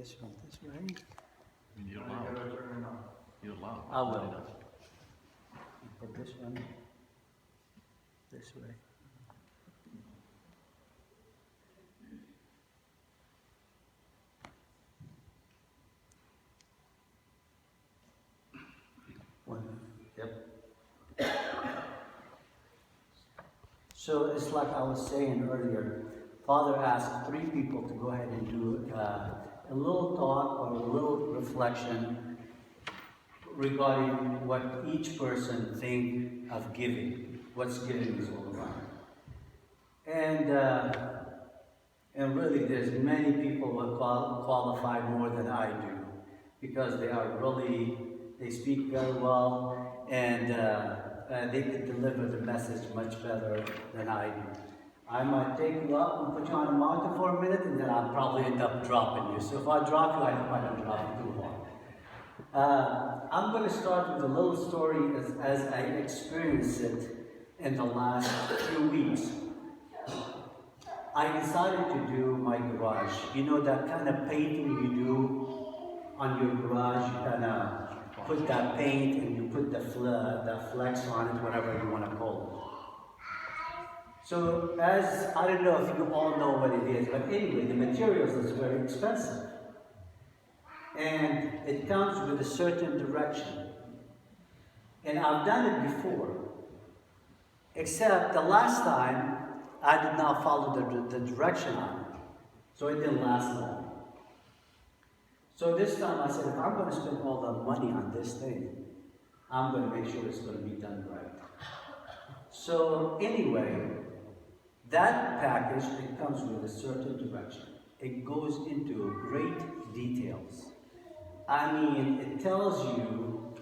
this one this way. You need a loud. You need a loud. I will. Put this one this way. One. Yep. So it's like I was saying earlier, Father asked 3 people to go ahead and do a little thought or a little reflection regarding what each person think of giving, what's giving is all about. And really there's many people who qualify more than I do, because they speak very well, and they can deliver the message much better than I do. I might take you up and put you on a mountain for a minute, and then I'll probably end up dropping you. So if I drop you, I hope I don't drop you too hard. I'm going to start with a little story as I experienced it in the last few weeks. I decided to do my garage. You know that kind of painting you do on your garage? You kind of put that paint and you put the flex on it, whatever you want to call it. So I don't know if you all know what it is, but anyway, the materials is very expensive. And it comes with a certain direction. And I've done it before. Except the last time, I did not follow the direction on it. So it didn't last long. So this time I said, if I'm going to spend all the money on this thing, I'm going to make sure it's going to be done right. So anyway, that package, it comes with a certain direction. It goes into great details. I mean, it tells you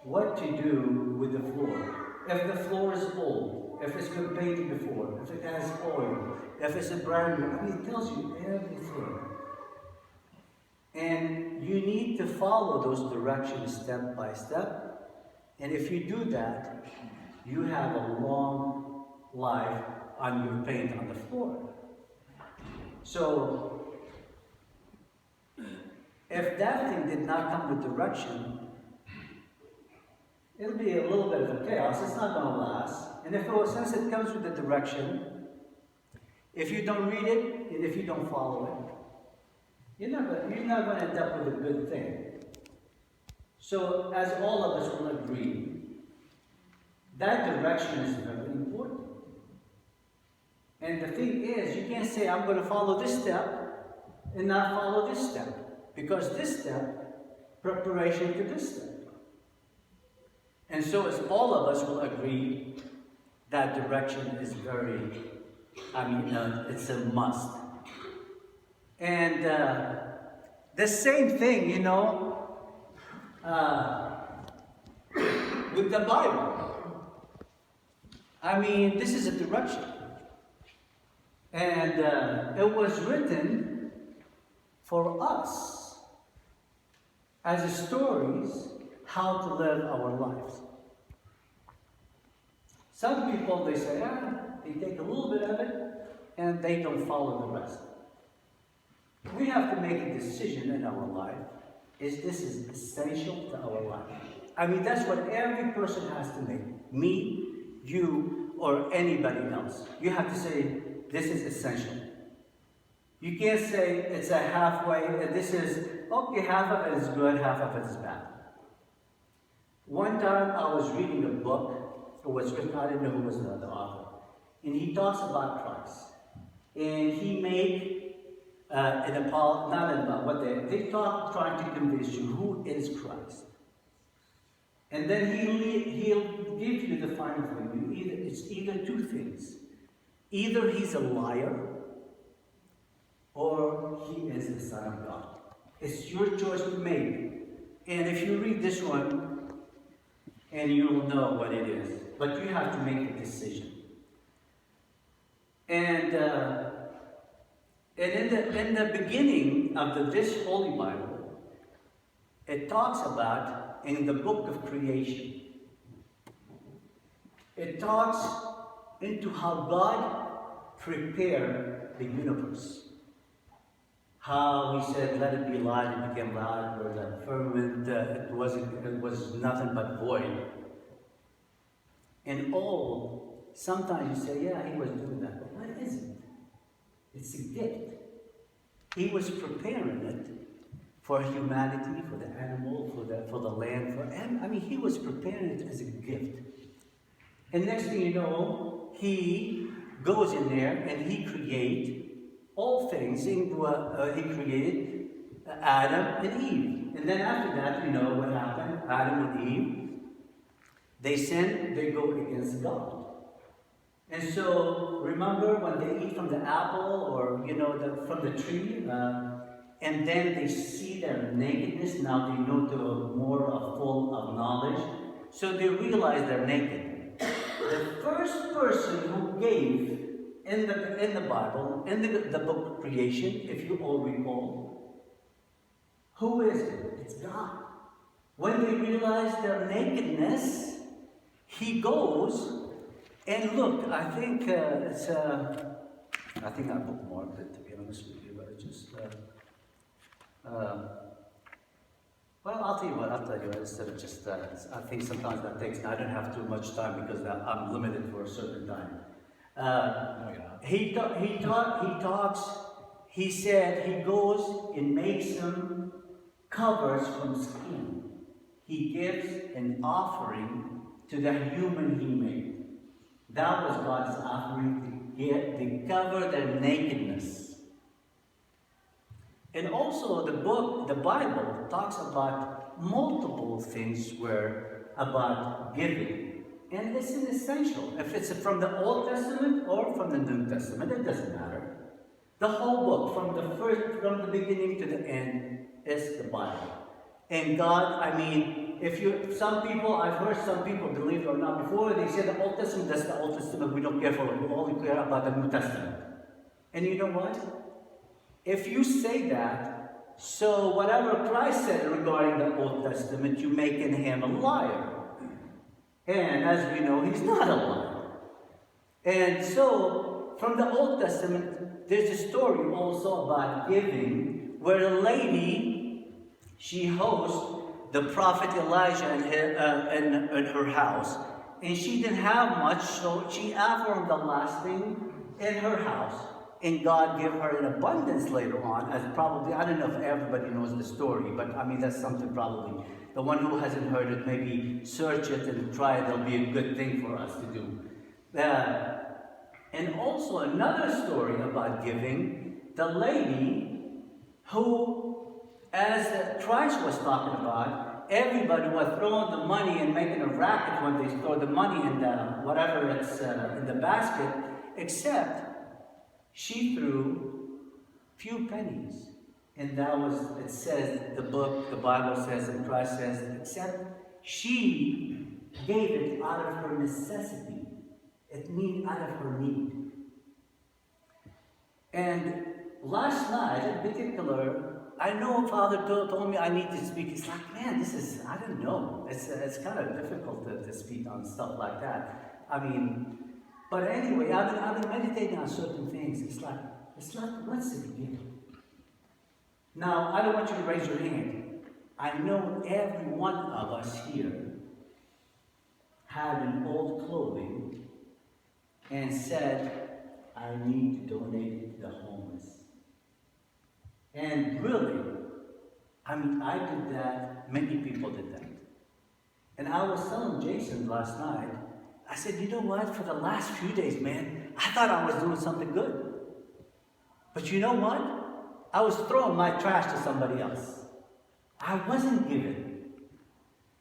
what to do with the floor. If the floor is old, if it's been painted before, if it has oil, if it's a brand new, I mean, it tells you everything. And you need to follow those directions step by step. And if you do that, you have a long life on your paint on the floor. So, if that thing did not come with direction, it'll be a little bit of a chaos. It's not going to last. And since it comes with the direction, if you don't read it and if you don't follow it, you're not going to end up with a good thing. So, as all of us will agree, that direction is very important. And the thing is, you can't say, I'm going to follow this step and not follow this step. Because this step, preparation to this step. And so as all of us will agree, that direction is it's a must. And the same thing, with the Bible. I mean, this is a direction. And it was written for us as stories how to live our lives. Some people, they say, they take a little bit of it and they don't follow the rest. We have to make a decision in our life. This is essential to our life. I mean, that's what every person has to make. Me, you, or anybody else. You have to say, this is essential. You can't say it's a halfway, this is, okay, half of it is good, half of it is bad. One time I was reading a book, it was written, I didn't know who was the author, and he talks about Christ. And he made they talk trying to convince you who is Christ. And then he'll give you the final thing. It's either 2 things. Either he's a liar, or he is the Son of God. It's your choice to make. And if you read this one, and you'll know what it is. But you have to make a decision. And in the beginning of this Holy Bible, it talks about, in the book of creation, it talks into how God prepared the universe. how he said, "Let it be light," it became light, or the firmament, it was nothing but void. And all, sometimes you say, yeah, he was doing that, but what is it? It's a gift. He was preparing it for humanity, for the animal, for the land, he was preparing it as a gift. And next thing you know, he goes in there and he creates all things. He created Adam and Eve. And then after that, you know what happened? Adam and Eve, they sin, they go against God. And so, remember when they eat from the apple or, from the tree, and then they see their nakedness, now they know they're more full of knowledge, so they realize they're naked. The first person who gave in the Bible, in the book of creation, if you all recall, who is it? It's God. When they realize their nakedness, he goes and look. I think I think I bookmarked it, to be honest with you, but it just. Well, I'll tell you instead of just. I think sometimes that takes. I don't have too much time because I'm limited for a certain time. No, you're not. He talks. He said he goes and makes some covers from skin. He gives an offering to the human he made. That was God's offering to cover their nakedness. And also the Bible talks about multiple things about giving. And it's an essential. If it's from the Old Testament or from the New Testament, it doesn't matter. The whole book, from the beginning to the end, is the Bible. And God, some people, I've heard some people, believe it or not, before they say the Old Testament, that's the Old Testament, we don't care for it, we only care about the New Testament. And you know what? If you say that, so whatever Christ said regarding the Old Testament, you're making him a liar. And as we know, he's not a liar. And so, from the Old Testament, there's a story also about giving, where a lady, she hosts the prophet Elijah in her house. And she didn't have much, so she offered the last thing in her house. And God gave her an abundance later on, as probably, I don't know if everybody knows the story, but that's something probably. The one who hasn't heard it, maybe search it and try it. It'll be a good thing for us to do. And also another story about giving, the lady who, as Christ was talking about, everybody was throwing the money and making a racket when they throw the money in whatever it's in the basket, except she threw few pennies. And that was, it says, the Bible says, and Christ says, except she gave it out of her necessity. It means out of her need. And last night, in particular, I know Father told me I need to speak. It's like, man, I don't know. It's kind of difficult to speak on stuff like that. But anyway, I've been meditating on certain things. It's like, what's the beginning? Now, I don't want you to raise your hand. I know every one of us here had an old clothing and said, I need to donate it to the homeless. And really, I did that. Many people did that. And I was telling Jason last night, I said, you know what? For the last few days, man, I thought I was doing something good. But you know what? I was throwing my trash to somebody else. I wasn't giving.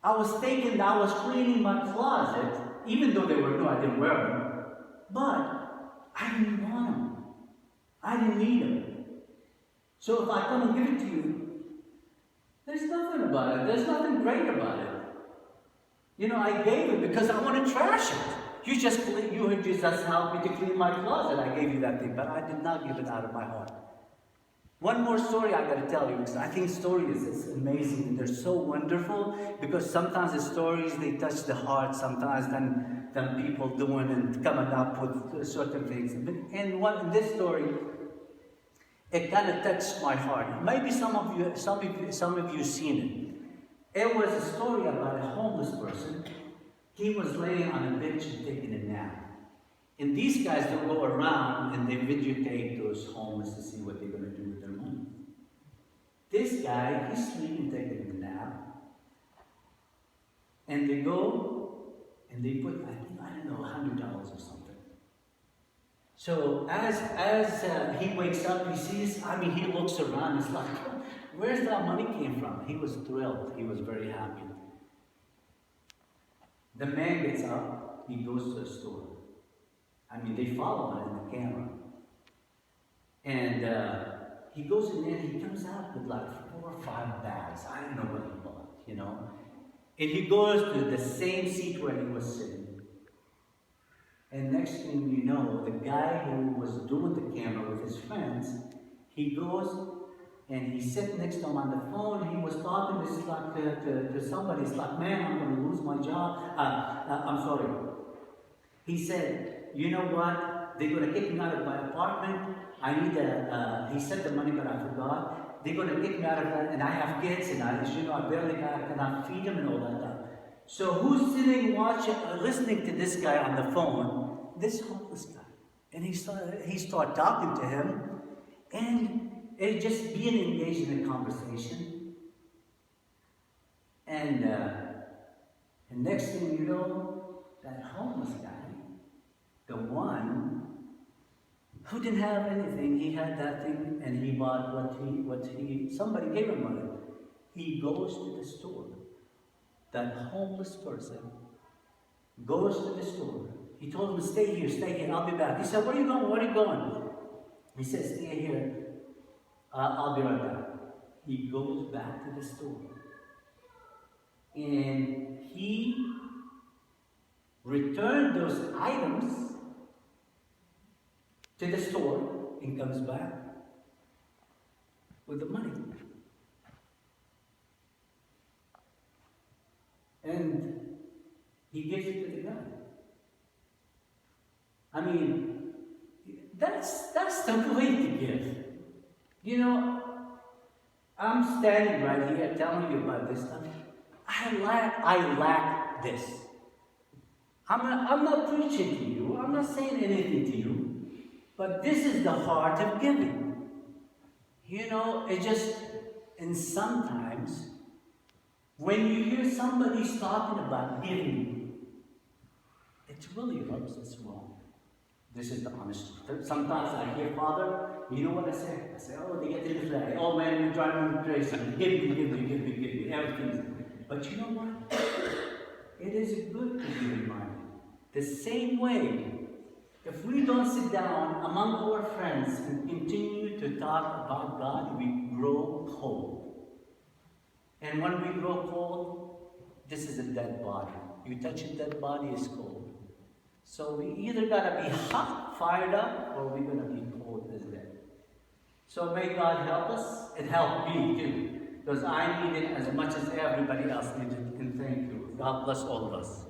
I was cleaning my closet, even though they were new, I didn't wear them. But I didn't want them. I didn't need them. So if I come and give it to you, there's nothing about it. There's nothing great about it. I gave it because I want to trash it. You just helped me to clean my closet. I gave you that thing, but I did not give it out of my heart. One more story I got to tell you, because I think stories is amazing and they're so wonderful, because sometimes the stories, they touch the heart sometimes than people doing and coming up with certain things. And in this story, it kind of touched my heart. Maybe some of you seen it. It was a story about a homeless person. He was laying on a bench and taking a nap. And these guys don't go around and they videotape those homeless to see what they're going to do with their money. This guy, he's sleeping, taking a nap. And they go and they put, I don't know, $100 or something. So as he wakes up, he sees, he looks around, he's like, where's that money came from? He was thrilled. He was very happy. The man gets up, he goes to the store. They follow him in the camera. And he goes in there, he comes out with like 4 or 5 bags. I don't know what he bought, And he goes to the same seat where he was sitting. And next thing you know, the guy who was doing the camera with his friends, he goes and he sits next to him on the phone. He was talking to somebody. It's like, man, I'm going to lose my job. I'm sorry. He said, you know what? They're going to kick me out of my apartment. I need he sent the money, but I forgot. They're going to kick me out of that, and I have kids, and I barely cannot feed them and all that stuff. So who's sitting, watching, listening to this guy on the phone? This homeless guy. And he started talking to him, and it just being engaged in a conversation. And next thing you know, that homeless guy, the one who didn't have anything, he had that thing, and he bought somebody gave him money. He goes to the store. That homeless person goes to the store. He told him, stay here, I'll be back. He said, where are you going? He said, stay here, I'll be right back. He goes back to the store. And he returned those items to the store and comes back with the money. And he gives it to the guy. That's the way to give. I'm standing right here telling you about this stuff. I lack this. I'm not preaching to you. I'm not saying anything to you. But this is the heart of giving. It just, and sometimes, when you hear somebody talking about giving, it really rubs us wrong. This is the honest truth. Sometimes I hear, Father, you know what I say? I say, oh, they get to the flag. Oh man, you're driving me crazy. Give me, everything. But you know what? It is good to be reminded. The same way, if we don't sit down among our friends and continue to talk about God, we grow cold. And when we grow cold, this is a dead body. You touch a dead body, it's cold. So we either gotta be hot, fired up, or we're gonna be cold as dead. So may God help us. It helped me too, because I need it as much as everybody else needed. And thank you. God bless all of us.